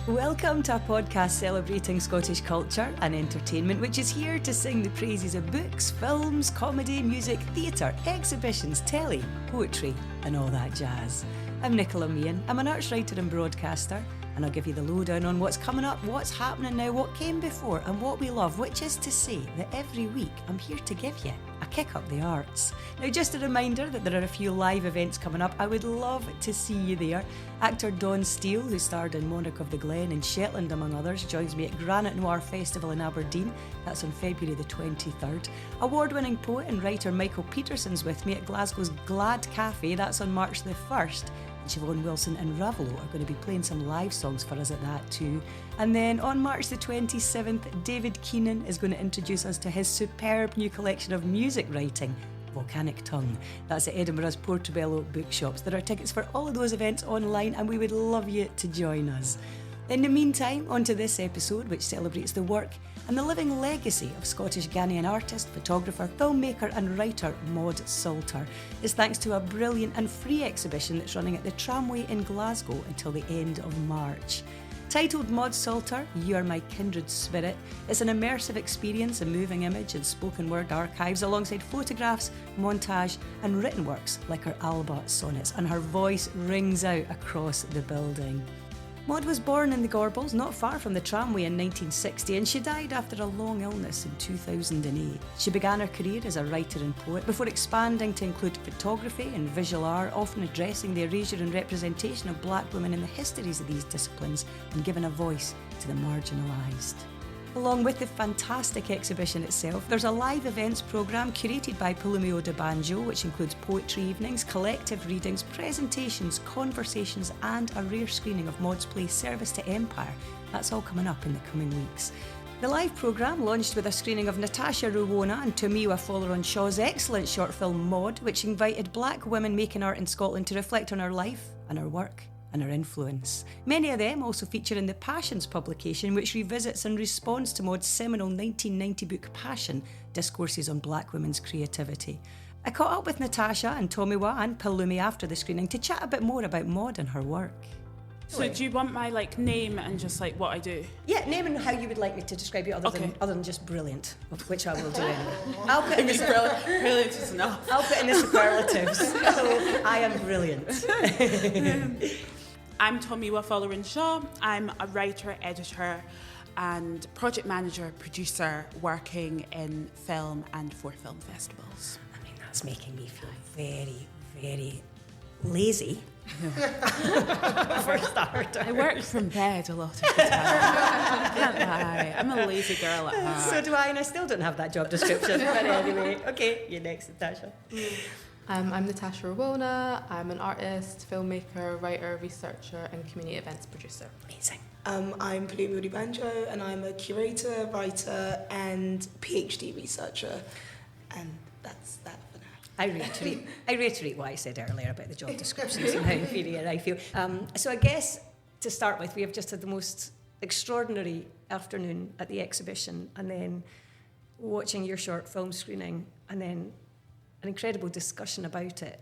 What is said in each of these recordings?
Welcome to a podcast celebrating Scottish culture and entertainment, which is here to sing the praises of books, films, comedy, music, theatre, exhibitions, telly, poetry and all that jazz. I'm Nicola Meehan. I'm an arts writer and broadcaster, and I'll give you the lowdown on what's coming up, what's happening now, what came before and what we love, which is to say that every week I'm here to give you a kick up the arts. Now, just a reminder that there are a few live events coming up. I would love to see you there. Actor Dawn Steele, who starred in Monarch of the Glen and Shetland among others, joins me at Granite Noir Festival in Aberdeen. That's on February the 23rd. Award-winning poet and writer Michael Pedersen's with me at Glasgow's Glad Cafe. That's on March the 1st. And Siobhan Wilson and Raveloe are going to be playing some live songs for us at that too. And then on March the 27th, David Keenan is going to introduce us to his superb new collection of music writing, Vocanic Tongue. That's at Edinburgh's Portobello Bookshops. There are tickets for all of those events online and we would love you to join us. In the meantime, on to this episode, which celebrates the work and the living legacy of Scottish-Ghanaian artist, photographer, filmmaker and writer Maud Sulter. It's thanks to a brilliant and free exhibition that's running at the Tramway in Glasgow until the end of March. Titled Maud Sulter, You Are My Kindred Spirit, it's an immersive experience in moving image and spoken word archives alongside photographs, montage and written works like her Alba sonnets, and her voice rings out across the building. Maud was born in the Gorbals, not far from the Tramway in 1960, and she died after a long illness in 2008. She began her career as a writer and poet before expanding to include photography and visual art, often addressing the erasure and representation of black women in the histories of these disciplines and giving a voice to the marginalised. Along with the fantastic exhibition itself, there's a live events programme curated by Palumio de Banjo, which includes poetry evenings, collective readings, presentations, conversations and a rare screening of Maud's play Service to Empire. That's all coming up in the coming weeks. The live programme launched with a screening of Natasha Rowona and Tomiwa Folarin-Shaw's excellent short film Maud, which invited black women making art in Scotland to reflect on her life and her work and her influence. Many of them also feature in the Passions publication, which revisits and responds to Maud's seminal 1990 book Passion, Discourses on Black Women's Creativity. I caught up with Natasha and Tomiwa and Palumi after the screening to chat a bit more about Maud and her work. So do you want my name and just what I do? Yeah, name and how you would like me to describe you other than just brilliant, which I will do anyway. I'll put in the brilliant is enough. I'll put in the superlatives. So I am brilliant. I'm Tomiwa Folarin-Shaw. I'm a writer, editor and project manager, producer working in film and for film festivals. I mean, that's making me feel very, very lazy. For a starter. I work from bed a lot of the time. I can't lie. I'm a lazy girl at heart. So do I, and I still don't have that job description. But anyway, okay, you're next, Natasha. I'm Natasha Rowona. I'm an artist, filmmaker, writer, researcher and community events producer. Amazing. I'm Palumio de Banjo and I'm a curator, writer and PhD researcher, and that's that for now. I reiterate what I said earlier about the job descriptions and how inferior I feel. So I guess to start with, we have just had the most extraordinary afternoon at the exhibition and then watching your short film screening and then an incredible discussion about it.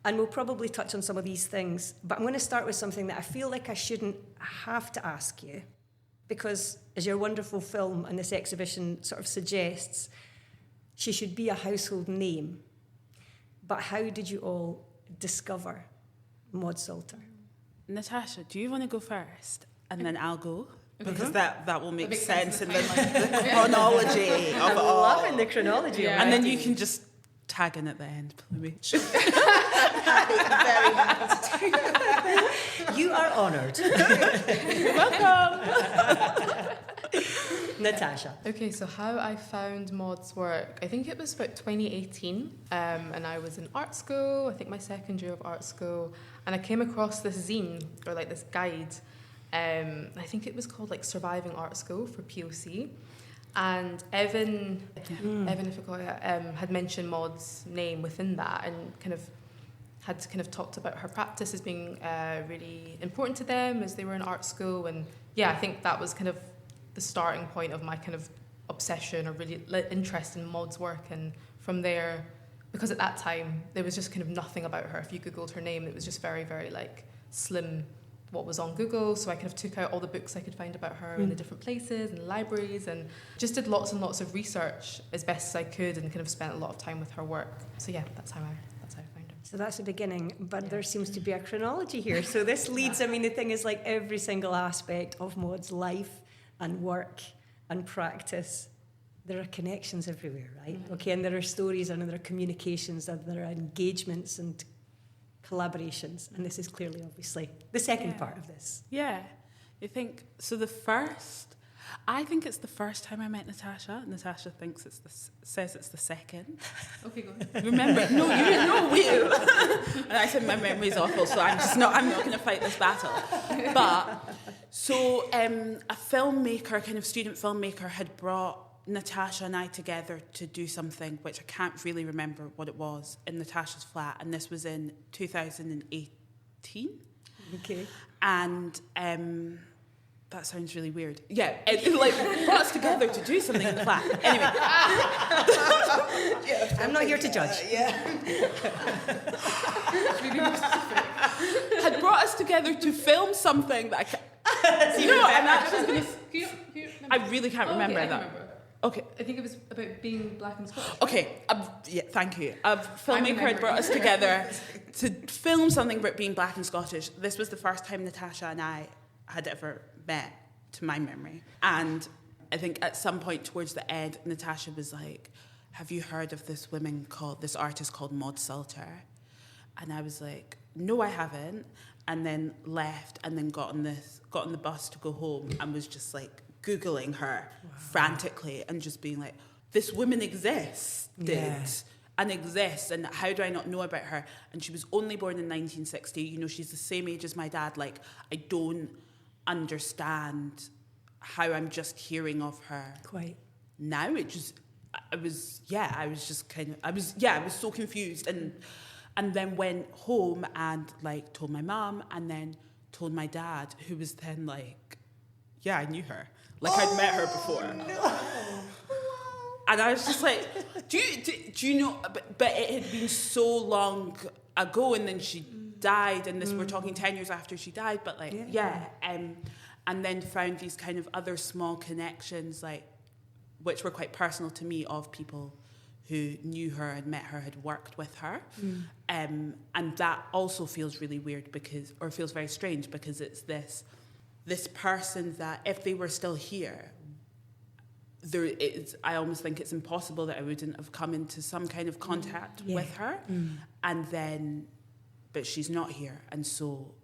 And we'll probably touch on some of these things, but I'm going to start with something that I feel like I shouldn't have to ask you, because as your wonderful film and this exhibition sort of suggests, she should be a household name. But how did you all discover Maud Sulter? Natasha, do you want to go first? And then I'll go? Because that will make sense in the chronology of it all. I'm loving the chronology. Yeah. And then you can just tag in at the end, maybe. Very happy to do. You are honoured. You're welcome. Natasha. Okay, so how I found Maud's work, I think it was about 2018, and I was in art school, I think my second year of art school, and I came across this zine, or this guide, I think it was called Surviving Art School for POC, and Evan, if I call it, had mentioned Maud's name within that, and had talked about her practice as being really important to them as they were in art school, and I think that was the starting point of my obsession or really interest in Maud's work. And from there, because at that time there was just nothing about her. If you googled her name, it was just very, very slim what was on Google, so I kind of took out all the books I could find about her in the different places and libraries, and just did lots and lots of research as best as I could, and kind of spent a lot of time with her work. So yeah, that's how I found her. So that's the beginning, but there seems to be a chronology here. So this leads, I mean, the thing is, like, every single aspect of Maud's life and work and practice, there are connections everywhere, right? Okay, and there are stories, and there are communications, and there are engagements and collaborations, and this is clearly, obviously, the second part of this. Yeah, you think so. I think it's the first time I met Natasha. Natasha thinks says it's the second. Okay, go on. Remember? No, you didn't know. Wait. And I said my memory's awful, so I'm not going to fight this battle. But so a filmmaker, kind of student filmmaker, had brought Natasha and I together to do something which I can't really remember what it was, in Natasha's flat, and this was in 2018. Okay. And that sounds really weird. Yeah, it like brought us together to do something in the flat. Anyway. I'm not here to judge. Had brought us together to film something that I'm actually going to... I really can't remember that. Remember. Okay. I think it was about being black and Scottish. Okay, thank you. A filmmaker had brought us together to film something about being black and Scottish. This was the first time Natasha and I had ever met, to my memory. And I think at some point towards the end, Natasha was like, have you heard of this artist called Maud Sulter? And I was like, no, I haven't. And then left, and then got on the bus to go home, and was just like Googling her frantically, and just being like, this woman existed and exists, and how do I not know about her? And she was only born in 1960. You know, she's the same age as my dad. Like, I don't understand how I'm just hearing of her Quite. now. I was so confused, and then went home and like told my mum, and then told my dad, who was then like, yeah, I knew her. Like, I'd met her before. No. And I was just like, do you know? But it had been so long ago, and then she died, and we're talking 10 years after she died. But like, and then found these kind of other small connections, like, which were quite personal to me, of people who knew her, had met her, had worked with her. And that also feels really weird feels very strange, because it's this person that, if they were still here, I almost think it's impossible that I wouldn't have come into some kind of contact with her. And then, but she's not here. And so,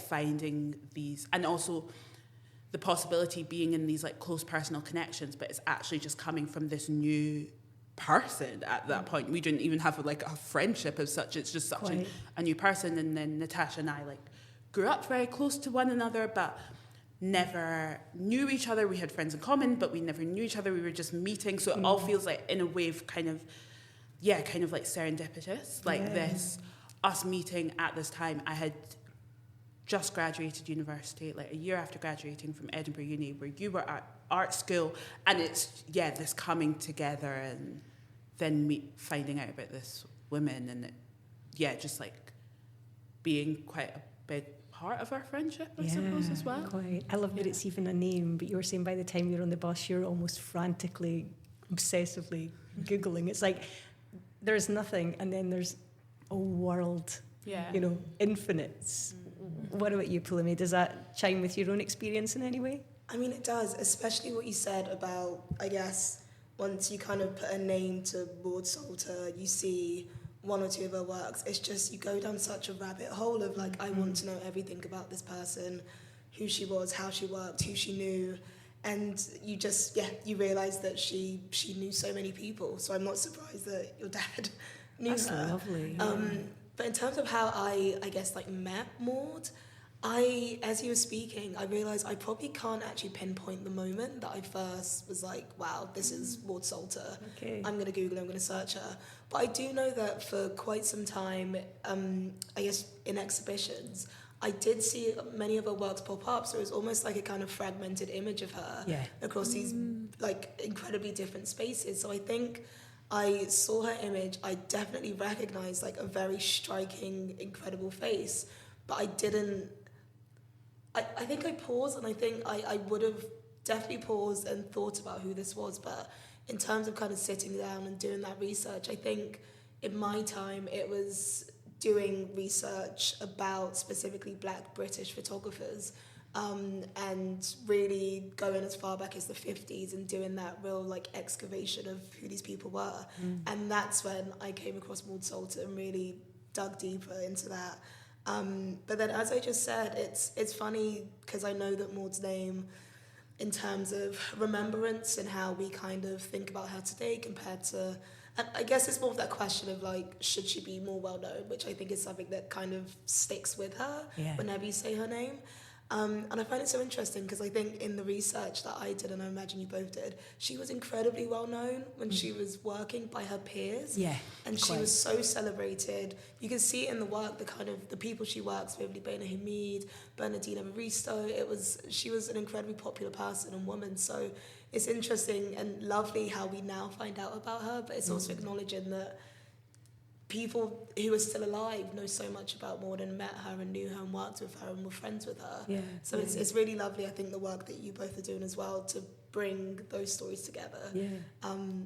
finding these, and also the possibility being in these like close personal connections, but it's actually just coming from this new person at that point. We didn't even have like a friendship as such. It's just such a new person. And then Natasha and I like grew up very close to one another, but never knew each other. We had friends in common, but we never knew each other. We were just meeting. So it all feels like, in a way, kind of like serendipitous. Like this, us meeting at this time. I had just graduated university, like a year after graduating from Edinburgh Uni, where you were at art school, and it's this coming together, and then finding out about this woman, and just like being quite a big part of our friendship, I suppose, as well. Quite. I love that it's even a name, but you were saying by the time you're on the bus, you're almost frantically, obsessively Googling. It's like there's nothing, and then there's a world, infinites. What about you, Pulumi? Does that chime with your own experience in any way? I mean, it does, especially what you said about, I guess, once you kind of put a name to Maud Sulter, you see one or two of her works, it's just, you go down such a rabbit hole of like, I want to know everything about this person, who she was, how she worked, who she knew, and you just, you realise that she knew so many people, so I'm not surprised that your dad knew That's her. Lovely. But in terms of how I guess, like, met Maud, as you were speaking, I realised I probably can't actually pinpoint the moment that I first was like, wow, this is Maud Sulter. Okay. I'm going to Google her, I'm going to search her. But I do know that for quite some time, I guess in exhibitions, I did see many of her works pop up, so it was almost like a kind of fragmented image of her across these like incredibly different spaces. So I think I saw her image, I definitely recognised like a very striking, incredible face, but I didn't I think I paused, and I think I would have definitely paused and thought about who this was, but in terms of kind of sitting down and doing that research, I think in my time it was doing research about specifically Black British photographers, and really going as far back as the 50s and doing that real like excavation of who these people were. And that's when I came across Maud Sulter and really dug deeper into that. But then, as I just said, it's funny because I know that Maud's name, in terms of remembrance and how we kind of think about her today compared to, and I guess it's more of that question of like, should she be more well known, which I think is something that kind of sticks with her whenever you say her name. And I find it so interesting because I think in the research that I did, and I imagine you both did, she was incredibly well known when she was working by her peers. Yeah, and she was so celebrated. You can see it in the work, the people she works with, Libena Hamid, Bernardina Maristo. She was an incredibly popular person and woman. So it's interesting and lovely how we now find out about her, but it's also acknowledging that people who are still alive know so much about Maud and met her and knew her and worked with her and were friends with her. Yeah, so it's really lovely, I think, the work that you both are doing as well to bring those stories together. Yeah.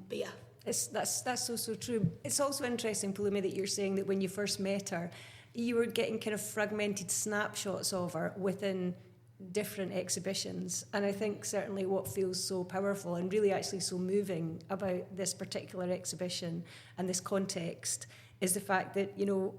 But yeah. That's so true. It's also interesting, Palumi, that you're saying that when you first met her, you were getting kind of fragmented snapshots of her within different exhibitions. And I think certainly what feels so powerful and really actually so moving about this particular exhibition and this context is the fact that, you know,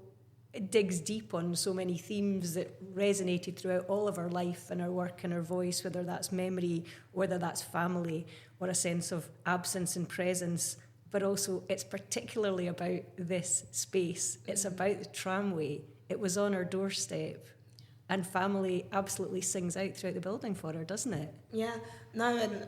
it digs deep on so many themes that resonated throughout all of our life and our work and our voice, whether that's memory, whether that's family, or a sense of absence and presence. But also it's particularly about this space. It's about the tramway. It was on our doorstep. And family absolutely sings out throughout the building for her, doesn't it? Yeah, no, and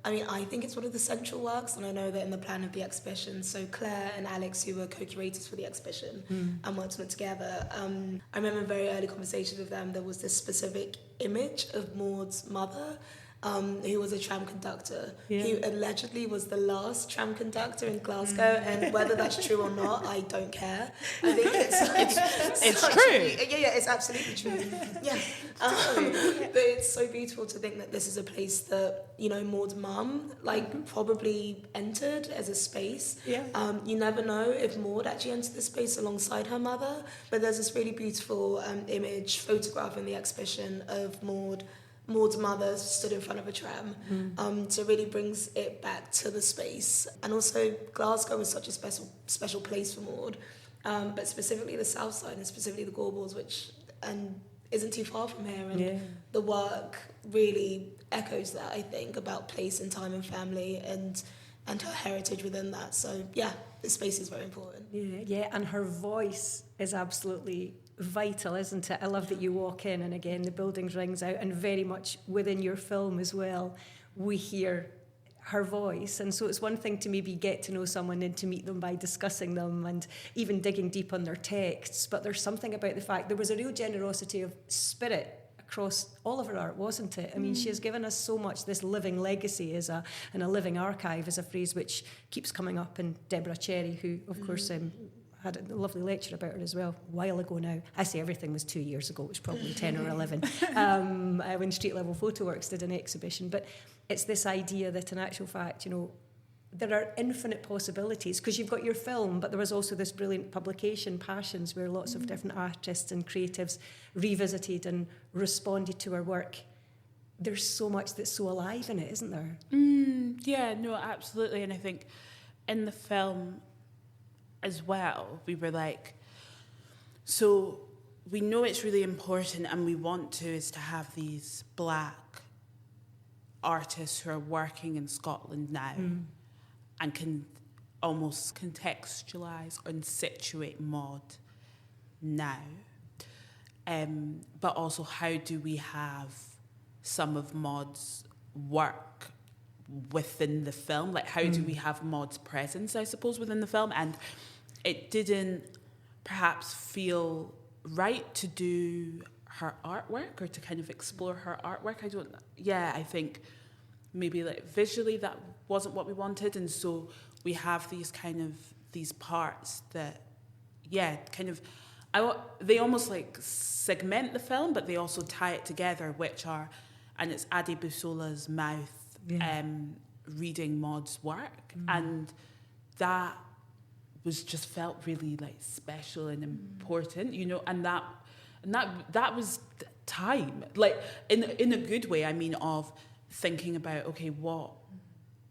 I think it's one of the central works, and I know that in the plan of the exhibition, so Claire and Alex, who were co-curators for the exhibition, and worked on it together, I remember in very early conversations with them, there was this specific image of Maud's mother, who was a tram conductor, who allegedly was the last tram conductor in Glasgow, and whether that's true or not, I don't care. I think it's true. It's absolutely true. Yeah, but it's so beautiful to think that this is a place that, you know, Maud's mum probably entered as a space. Yeah. You never know if Maud actually entered the space alongside her mother, but there's this really beautiful photograph in the exhibition of Maud's mother stood in front of a tram, so it really brings it back to the space. And also Glasgow was such a special place for Maud, but specifically the south side and specifically the Gorbals, which isn't too far from here, and the work really echoes that, I think, about place and time and family and her heritage within that. So yeah, the space is very important. Yeah, and her voice is absolutely vital, isn't it? I love that you walk in and again the building rings out, and very much within your film as well we hear her voice. And so it's one thing to maybe get to know someone and to meet them by discussing them and even digging deep on their texts, but there's something about the fact there was a real generosity of spirit across all of her art, wasn't it? I mean, she has given us so much, this living legacy and a living archive is a phrase which keeps coming up. And Deborah Cherry, who of course had a lovely lecture about her as well a while ago now. I say everything was 2 years ago, it was probably 10 or 11 when Street Level Photo Works did an exhibition. But it's this idea that in actual fact, you know, there are infinite possibilities, because you've got your film, but there was also this brilliant publication, Passions, where lots of different artists and creatives revisited and responded to our work. There's so much that's so alive in it, isn't there? Yeah, no, absolutely. And I think in the film as well, we were like, so we know it's really important and we want to have these Black artists who are working in Scotland now and can almost contextualise and situate Maud now. But also, how do we have some of Maud's work within the film? Like, how do we have Maud's presence, I suppose, within the film? And it didn't perhaps feel right to do her artwork or to kind of explore her artwork. I think maybe like visually that wasn't what we wanted. And so we have these parts that, kind of they almost like segment the film, but they also tie it together, and it's Adi Busola's mouth reading Maud's work, and that was just felt really like special and important, you know, and that was time, like in a good way. I mean, of thinking about, okay, what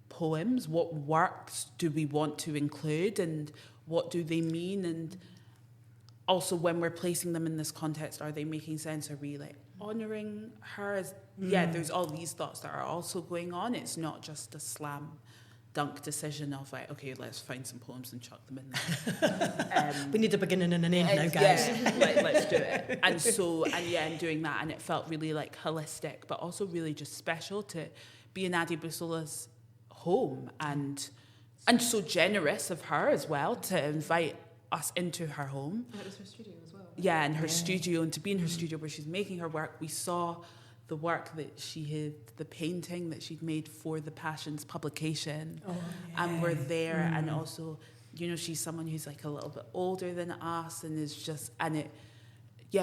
poems, what works do we want to include, and what do they mean, and also when we're placing them in this context, are they making sense? Are we like honouring her as there's all these thoughts that are also going on. It's not just a slam dunk decision of like, okay, let's find some poems and chuck them in there. We need a beginning and an end now, guys. Yeah, let's do it. And doing that, and it felt really like holistic, but also really just special to be in Adi Busola's home, and so generous of her as well to invite us into her home. And it was her studio as well. Yeah, and her studio, and to be in her studio where she's making her work. We saw the work that the painting that she'd made for the Passions publication, and we're there, and also, you know, she's someone who's like a little bit older than us, and is just,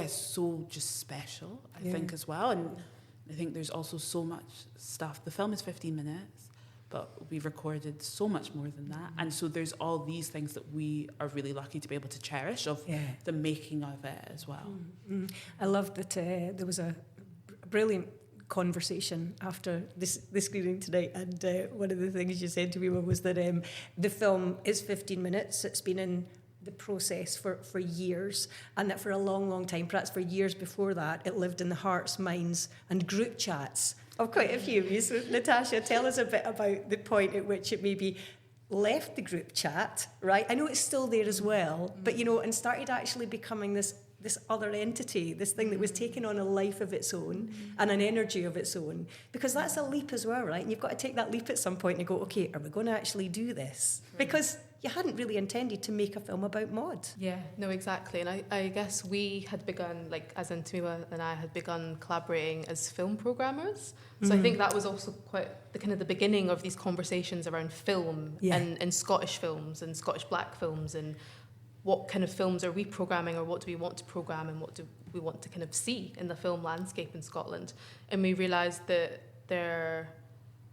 so just special, I think, as well. And I think there's also so much stuff. The film is 15 minutes, but we've recorded so much more than that, and so there's all these things that we are really lucky to be able to cherish of the making of it as well. I loved that there was a brilliant conversation after this screening tonight, and one of the things you said to me was that the film is 15 minutes. It's been in the process for years, and that for a long time, perhaps for years before that, it lived in the hearts, minds and group chats of quite a few of you. So Natasha, tell us a bit about the point at which it maybe left the group chat, right? I know it's still there as well, but you know, and started actually becoming this other entity, this thing that was taking on a life of its own and an energy of its own, because that's a leap as well, right? And you've got to take that leap at some point and go, okay, are we going to actually do this? Because you hadn't really intended to make a film about Maud. Yeah, no, exactly. And I guess we had begun, like, as in Tamiwa and I had begun collaborating as film programmers. So I think that was also quite the beginning of these conversations around film and Scottish films and Scottish black films, and what kind of films are we programming, or what do we want to program, and what do we want to kind of see in the film landscape in Scotland. And we realised that there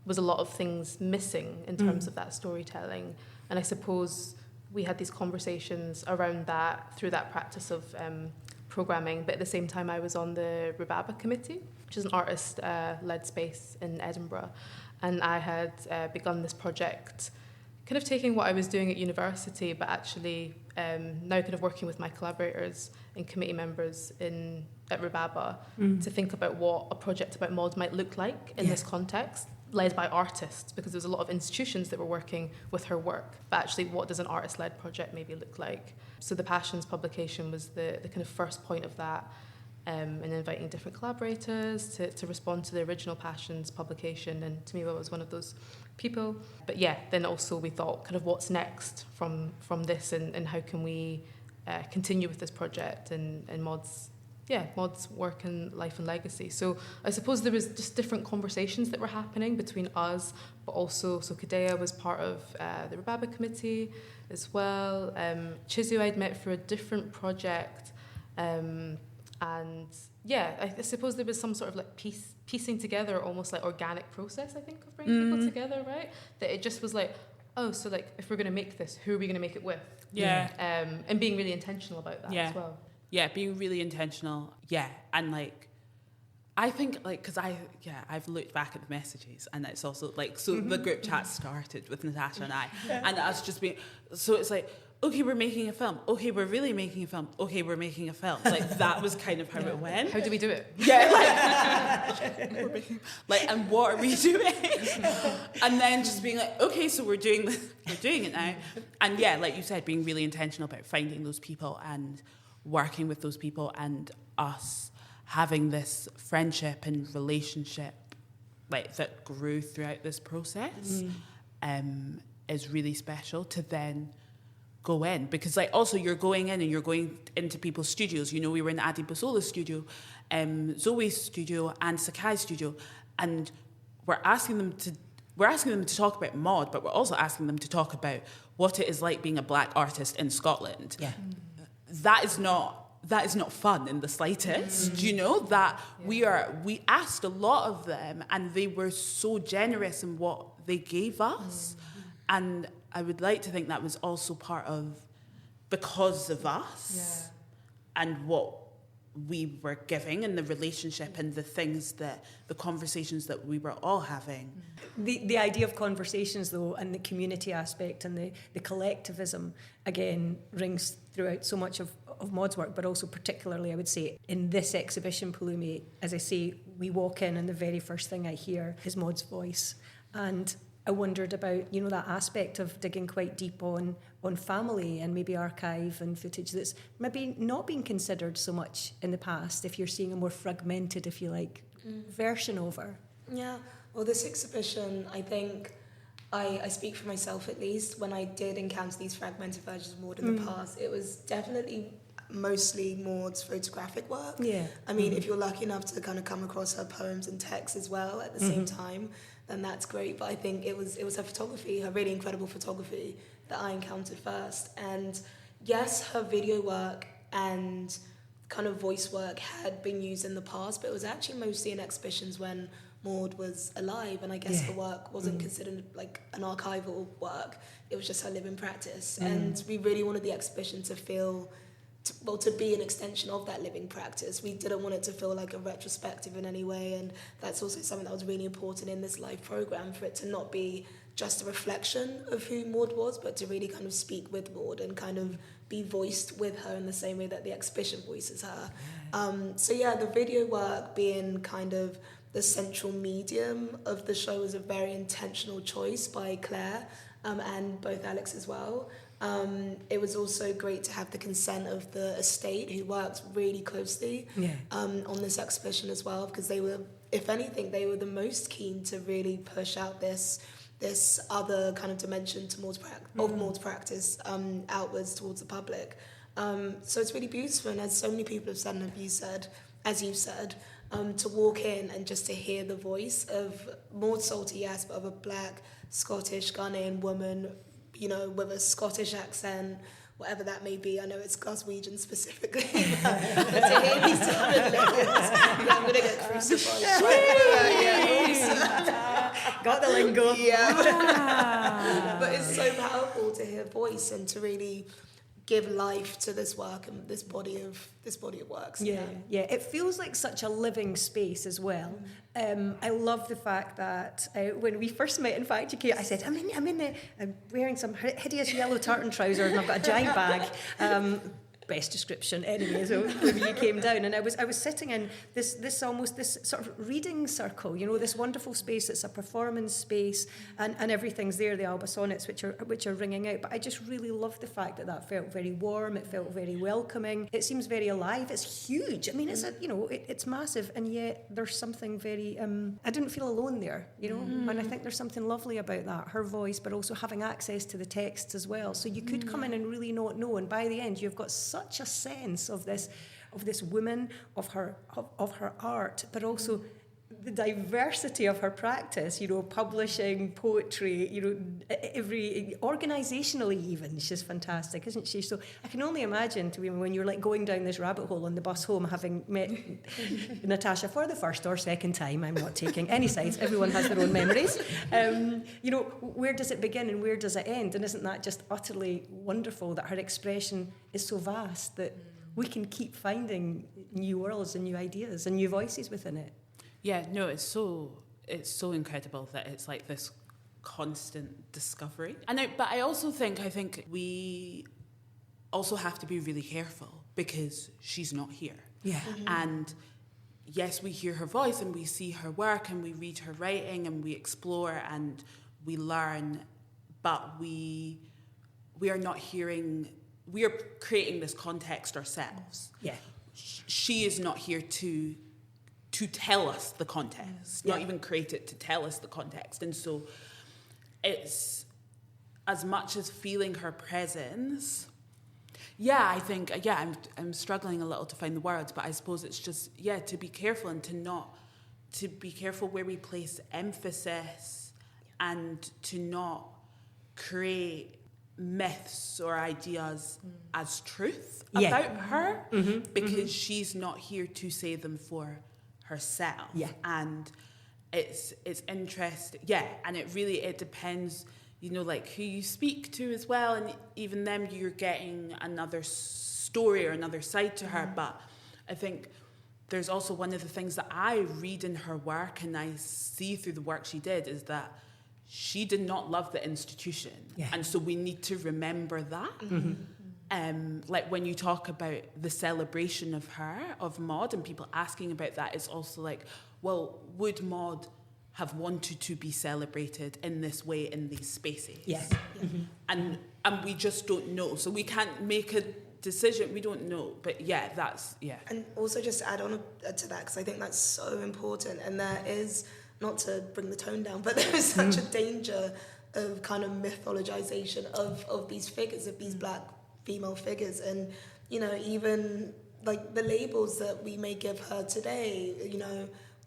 was a lot of things missing in terms of that storytelling. And I suppose we had these conversations around that through that practice of programming. But at the same time, I was on the Rhubarba committee, which is an artist-led space in Edinburgh. And I had begun this project, kind of taking what I was doing at university, but actually now kind of working with my collaborators and committee members at Rhubarba to think about what a project about Maud might look like in this context, led by artists, because there was a lot of institutions that were working with her work. But actually, what does an artist-led project maybe look like? So the Passions publication was the kind of first point of that, and inviting different collaborators to respond to the original Passions publication, and Tamiwa was one of those people. But then also we thought, kind of what's next from this, and how can we continue with this project and Maud's work and life and legacy. So I suppose there was just different conversations that were happening between us, but also, so Kadea was part of the Rhubarba committee as well. Chizu I'd met for a different project, and I suppose there was some sort of like piecing together, almost like organic process, I think, of bringing people together, right? That it just was like, oh, so like if we're going to make this, who are we going to make it with? And being really intentional about that as well. Yeah, being really intentional. Yeah, and like, I think like, because I've looked back at the messages, and it's also like, so the group chat started with Natasha and I, and us just being, so it's like, okay, we're making a film. Okay, we're really making a film. Okay, we're making a film. Like, that was kind of how it went. How do we do it? Yeah, like, and what are we doing? And then just being like, okay, so we're doing it now. And yeah, like you said, being really intentional about finding those people and working with those people, and us having this friendship and relationship like that grew throughout this process is really special to then go in, because like also you're going in and you're going into people's studios. You know, we were in Adi Busola's studio, Zoe's studio and Sakai's studio, and we're asking them to talk about Maud, but we're also asking them to talk about what it is like being a black artist in Scotland. Yeah. That is not that is not fun in the slightest. You know, that we asked a lot of them, and they were so generous in what they gave us. And I would like to think that was also part of because of us and what we were giving and the relationship and the things that the conversations that we were all having. The idea of conversations, though, and the community aspect and the collectivism, again, rings throughout so much of Maud's work, but also particularly, I would say, in this exhibition, Pulumi, as I say, we walk in and the very first thing I hear is Maud's voice. And I wondered about, you know, that aspect of digging quite deep on family and maybe archive and footage that's maybe not been considered so much in the past, if you're seeing a more fragmented, if you like, version of her. Yeah, well, this exhibition, I think, I speak for myself at least, when I did encounter these fragmented versions of Maud in the past, it was definitely mostly Maud's photographic work. Yeah. I mean, if you're lucky enough to kind of come across her poems and texts as well at the same time, then that's great. But I think it was her photography, her really incredible photography that I encountered first. And yes, her video work and kind of voice work had been used in the past, but it was actually mostly in exhibitions when Maud was alive, and I guess the work wasn't considered like an archival work. It was just her living practice. And we really wanted the exhibition to feel to be an extension of that living practice. We didn't want it to feel like a retrospective in any way, and that's also something that was really important in this live programme, for it to not be just a reflection of who Maud was, but to really kind of speak with Maud and kind of be voiced with her in the same way that the exhibition voices her. So yeah, the video work being kind of the central medium of the show was a very intentional choice by Claire and both Alex as well. It was also great to have the consent of the estate, who worked really closely on this exhibition as well, because they were, if anything, they were the most keen to really push out this other kind of dimension to Maud's practice outwards towards the public. So it's really beautiful, and as so many people have said, and as you've said, to walk in and just to hear the voice of Maud Sulter, yes, but of a black Scottish-Ghanaian woman, you know, with a Scottish accent, whatever that may be. I know it's Glaswegian specifically, but to hear these different levels, I'm going to get crucified. Got the lingo. Yeah. But it's so powerful to hear voice and to really give life to this work and this body of works. Yeah. It feels like such a living space as well. I love the fact that when we first met, in fact, I said, I'm wearing some hideous yellow tartan trousers and I've got a giant bag. Best description anyway, so when you came down, and I was sitting in this sort of reading circle, you know, this wonderful space. It's a performance space, and everything's there, the Alba sonnets which are ringing out. But I just really loved the fact that felt very warm, it felt very welcoming, it seems very alive, it's huge. I mean, it's massive, and yet there's something very I didn't feel alone there, you know. And I think there's something lovely about that, her voice, but also having access to the texts as well, so you could come in and really not know, and by the end you've got such a sense of this woman, of her art, but also the diversity of her practice, you know, publishing, poetry, you know, every organisationally even, she's fantastic, isn't she? So I can only imagine when you're like going down this rabbit hole on the bus home, having met Natasha for the first or second time, I'm not taking any sides, everyone has their own memories, you know, where does it begin and where does it end? And isn't that just utterly wonderful that her expression is so vast that we can keep finding new worlds and new ideas and new voices within it? Yeah, no, it's so incredible that it's like this constant discovery. But I think we also have to be really careful because she's not here. Yeah. And yes, we hear her voice and we see her work and we read her writing and we explore and we learn, but we are not hearing. We are creating this context ourselves. Yeah. She is not here to tell us the context, not even create it, to tell us the context. And so it's as much as feeling her presence. I think I'm struggling a little to find the words, but I suppose it's just, to be careful and to be careful where we place emphasis and to not create myths or ideas as truth about her, because she's not here to say them for herself. And it's interesting, and it depends, like who you speak to as well, and even them, you're getting another story or another side to her. But I think there's also one of the things that I read in her work and I see through the work she did is that she did not love the institution. And so we need to remember that. Like when you talk about the celebration of her, of Maud, and people asking about that, it's also like, well, would Maud have wanted to be celebrated in this way in these spaces? And we just don't know. So we can't make a decision. We don't know. But And also just to add on to that, because I think that's so important. And there is, not to bring the tone down, but there is such a danger of kind of mythologization of these figures, of these black female figures. And, even like the labels that we may give her today,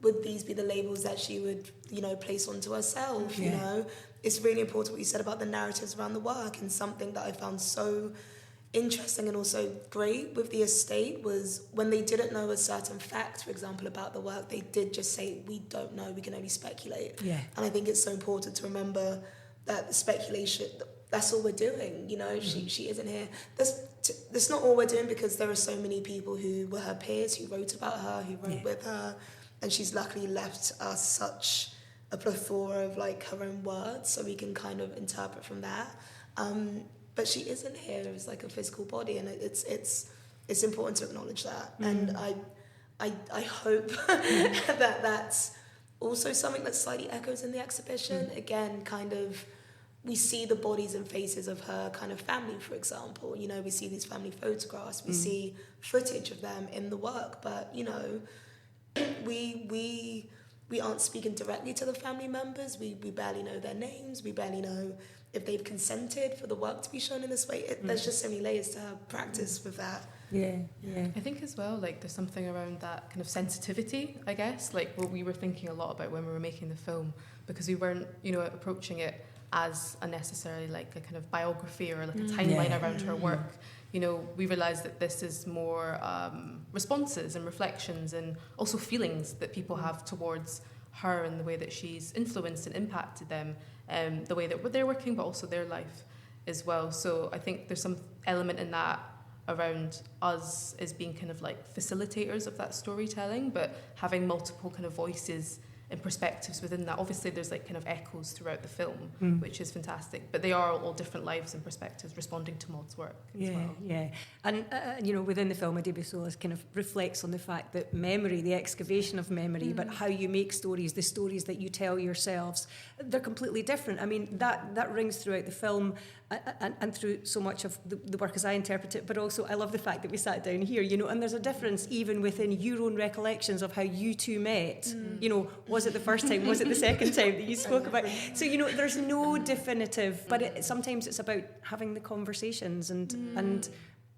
would these be the labels that she would, place onto herself? It's really important what you said about the narratives around the work, and something that I found so interesting and also great with the estate was when they didn't know a certain fact, for example, about the work, they did just say, we don't know, we can only speculate. And I think it's so important to remember that the speculation, that's all we're doing. She isn't here. That's not all we're doing, because there are so many people who were her peers, who wrote about her, who wrote with her, and she's luckily left us such a plethora of like her own words, so we can kind of interpret from that. But she isn't here as like a physical body, and it's important to acknowledge that. And I hope that that's also something that slightly echoes in the exhibition. Again, kind of, we see the bodies and faces of her kind of family, for example. We see these family photographs, we see footage of them in the work, but we aren't speaking directly to the family members. We barely know their names. We barely know if they've consented for the work to be shown in this way. There's just so many layers to her practice with that. I think as well, like, there's something around that kind of sensitivity, I guess, like what we were thinking a lot about when we were making the film, because we weren't, approaching it as a necessarily like a kind of biography or like a timeline around her work. We realised that this is more responses and reflections and also feelings that people have towards her and the way that she's influenced and impacted them, the way that they're working, but also their life as well. So I think there's some element in that around us as being kind of like facilitators of that storytelling, but having multiple kind of voices and perspectives within that. Obviously there's like kind of echoes throughout the film, which is fantastic, but they are all different lives and perspectives responding to Maud's work as well. And within the film, Adébí Solis kind of reflects on the fact that memory, the excavation of memory, but how you make stories, the stories that you tell yourselves, they're completely different. I mean, that rings throughout the film and through so much of the work as I interpret it, but also I love the fact that we sat down here, and there's a difference even within your own recollections of how you two met. Was it the first time? Was it the second time that you spoke about? So, there's no definitive, but sometimes it's about having the conversations and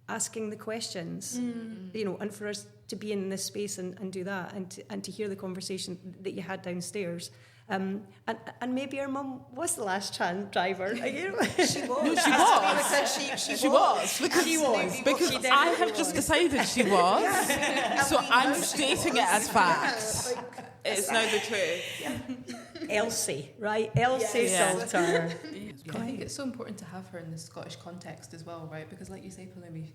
asking the questions, and for us to be in this space and do that and to hear the conversation that you had downstairs. And maybe her mum was the last tram driver. She was. No, she was. Because I have just decided she was. So I'm stating it as fact. It's now the truth. Elsie, right? Elsie Sulter. I think it's so important to have her in the Scottish context as well, right? Because like you say, Palumi,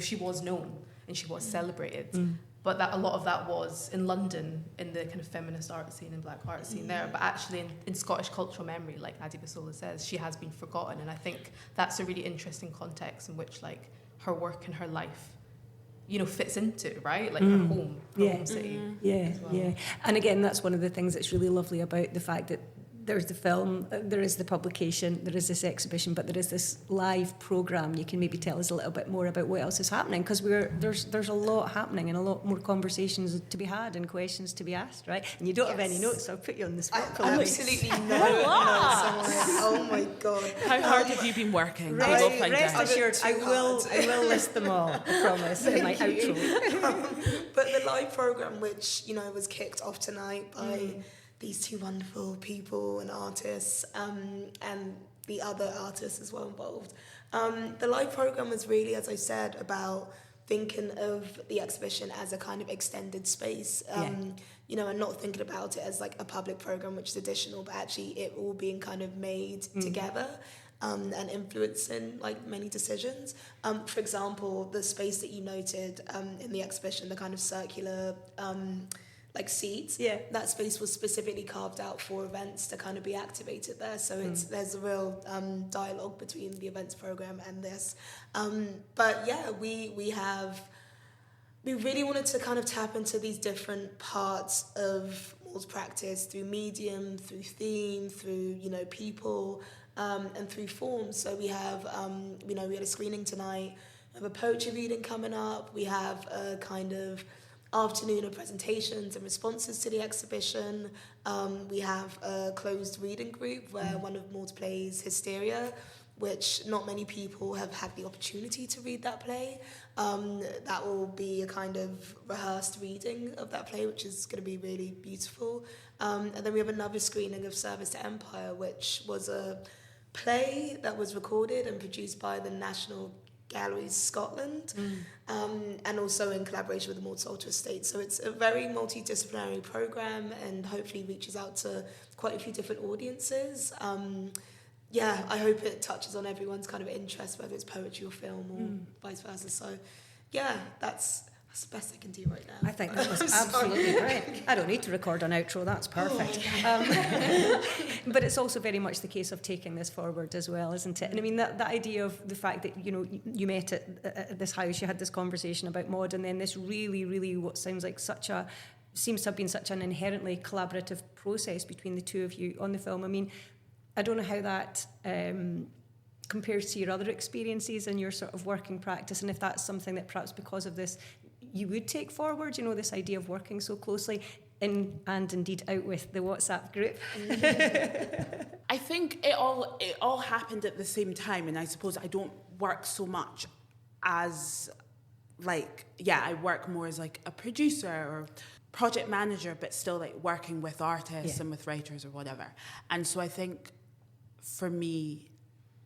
she was known and she was celebrated. But that a lot of that was in London, in the kind of feminist art scene and black art scene there. But actually in Scottish cultural memory, like Adébí Solis says, she has been forgotten. And I think that's a really interesting context in which like her work and her life, fits into, right? Like her home city. Yeah. And again, that's one of the things that's really lovely about the fact that there's the film, there is the publication, there is this exhibition, but there is this live programme. You can maybe tell us a little bit more about what else is happening, because there's a lot happening and a lot more conversations to be had and questions to be asked, right? And you don't have any notes, so I'll put you on the spot. Absolutely no. Oh my God. How hard have you been working? Rest assured, I will list them all, I promise, in my outro. But the live programme, which, was kicked off tonight by these two wonderful people and artists, and the other artists as well involved. The live program was really, as I said, about thinking of the exhibition as a kind of extended space, you know, and not thinking about it as like a public program which is additional, but actually it all being kind of made together and influencing like many decisions. For example, the space that you noted in the exhibition, the kind of circular like seats, that space was specifically carved out for events to kind of be activated there. So there's a real dialogue between the events program and this. But yeah, we really wanted to kind of tap into these different parts of Maud's practice through medium, through theme, through, you know, people, and through form. So we have, you know, we had a screening tonight, we have a poetry reading coming up, we have a kind of afternoon of presentations and responses to the exhibition. We have a closed reading group where one of Maud's plays, Hysteria, which not many people have had the opportunity to read that play. That will be a kind of rehearsed reading of that play, which is going to be really beautiful. And then we have another screening of Service to Empire, which was a play that was recorded and produced by the National Galleries Scotland, and also in collaboration with the Maud Sulter Estate. So it's a very multidisciplinary program and hopefully reaches out to quite a few different audiences. Yeah, I hope it touches on everyone's kind of interest, whether it's poetry or film or vice versa. So yeah, that's the best I can do right now. I think that was absolutely great. I don't need to record an outro, that's perfect. But it's also very much the case of taking this forward as well, isn't it? And I mean, that idea of the fact that, you know, you met at this house, you had this conversation about Maud, and then this really what sounds like seems to have been such an inherently collaborative process between the two of you on the film. I mean, I don't know how that compares to your other experiences and your sort of working practice, and if that's something that perhaps because of this you would take forward, you know, this idea of working so closely in and indeed out with the WhatsApp group. I think it all happened at the same time, and I suppose I don't work so much as like, I work more as like a producer or project manager, but still like working with artists and with writers or whatever. And so I think for me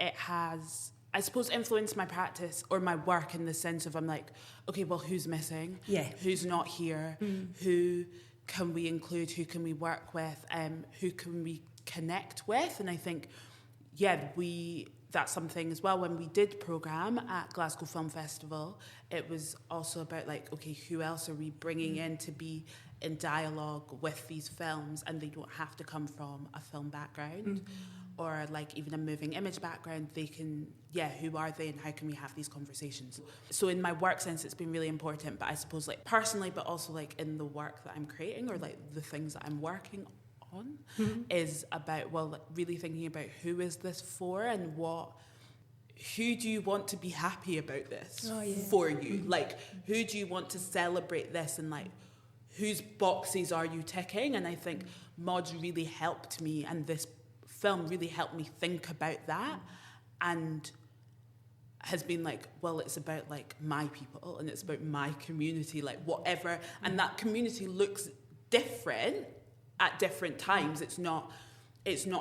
it has, I suppose, influenced my practice or my work in the sense of I'm like, okay, well, who's missing? Who's not here? Who can we include? Who can we work with? Who can we connect with? And I think, that's something as well. When we did programme at Glasgow Film Festival, it was also about like, okay, who else are we bringing in to be in dialogue with these films, and they don't have to come from a film background or like even a moving image background. They can, who are they and how can we have these conversations? So in my work sense, it's been really important, but I suppose like personally, but also like in the work that I'm creating or like the things that I'm working on is about, well, like really thinking about who is this for and who do you want to be happy about this for you? Like, who do you want to celebrate this and like, whose boxes are you ticking? And I think Maud's really helped me, and this film really helped me think about that, and has been like, well, it's about like my people and it's about my community, like whatever. And that community looks different at different times. It's not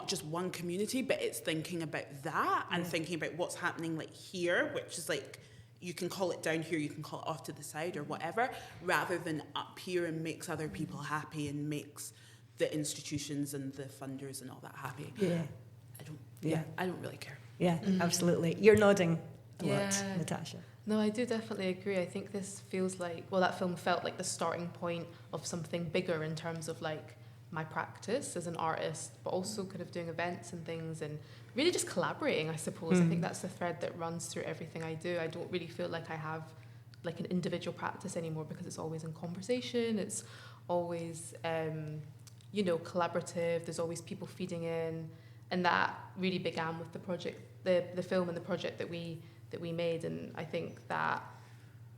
just one community, but it's thinking about that and thinking about what's happening like here, which is like, you can call it down here, you can call it off to the side or whatever, rather than up here, and makes other people happy and makes the institutions and the funders and all that happy. I don't really care. Absolutely. You're nodding a lot, Natasha. No, I do definitely agree. I think this feels like, well, that film felt like the starting point of something bigger in terms of like my practice as an artist, but also kind of doing events and things and really just collaborating, I suppose. I think that's the thread that runs through everything I do. I don't really feel like I have like an individual practice anymore, because it's always in conversation. It's always, collaborative. There's always people feeding in. And that really began with the project, the film and the project that we made. And I think that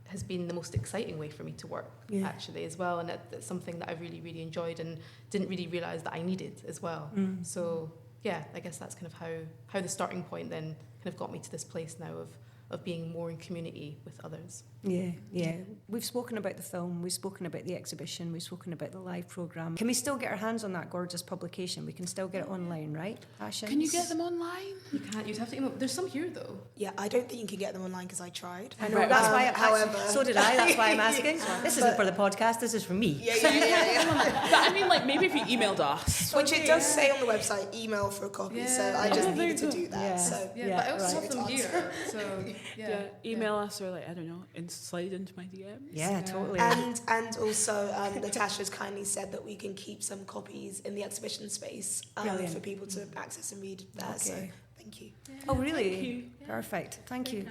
has been the most exciting way for me to work, actually, as well. And that's something that I've really, really enjoyed and didn't really realise that I needed as well. So, I guess that's kind of how the starting point then kind of got me to this place now of being more in community with others. Yeah. We've spoken about the film, we've spoken about the exhibition, we've spoken about the live programme. Can we still get our hands on that gorgeous publication? We can still get it online, right, Asha? Can you get them online? You can't. You'd have to email. There's some here though. Yeah, I don't think you can get them online because I tried. I know, that's why. However, so did I. That's why I'm asking. This isn't for the podcast. This is for me. Yeah. But I mean, like, maybe if you emailed us. Which it does say on the website, email for a copy. So I just needed to do that. Yeah. So But I also have them here. So Email us or like, I don't know, slide into my DMs. Yeah, totally. And also, Natasha's kindly said that we can keep some copies in the exhibition space for people to access and read there. Okay. So thank you. Oh, really? Perfect. Thank you.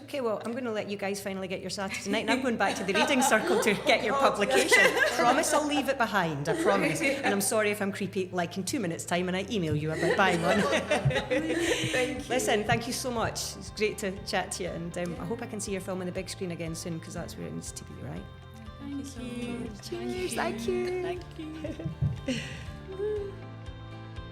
Okay, well, I'm going to let you guys finally get your Saturday night, and I'm going back to the reading circle to get your publication. Promise I'll leave it behind, I promise. And I'm sorry if I'm creepy, like in 2 minutes' time, and I email you about buying one. Thank you. Listen, thank you so much. It's great to chat to you, and I hope I can see your film on the big screen again soon, because that's where it needs to be, right? Thank you. Cheers, thank you. Thank you.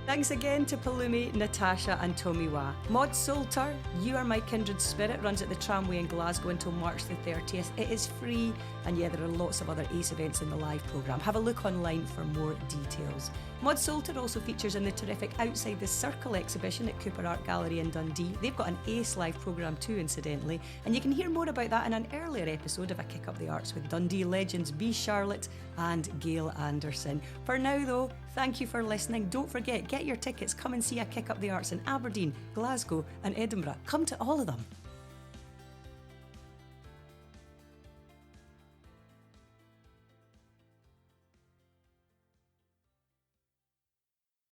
Thanks again to Palumi, Natasha and Tomiwa. Maud Sulter, You Are My Kindred Spirit runs at the Tramway in Glasgow until March the 30th. It is free, and there are lots of other ACE events in the live programme. Have a look online for more details. Maud Sulter also features in the terrific Outside the Circle exhibition at Cooper Art Gallery in Dundee. They've got an ACE live programme too, incidentally, and you can hear more about that in an earlier episode of A Kick Up the Arts with Dundee legends B. Charlotte and Gail Anderson. For now though, thank you for listening. Don't forget, get your tickets. Come and see A Kick Up the Arts in Aberdeen, Glasgow and Edinburgh. Come to all of them.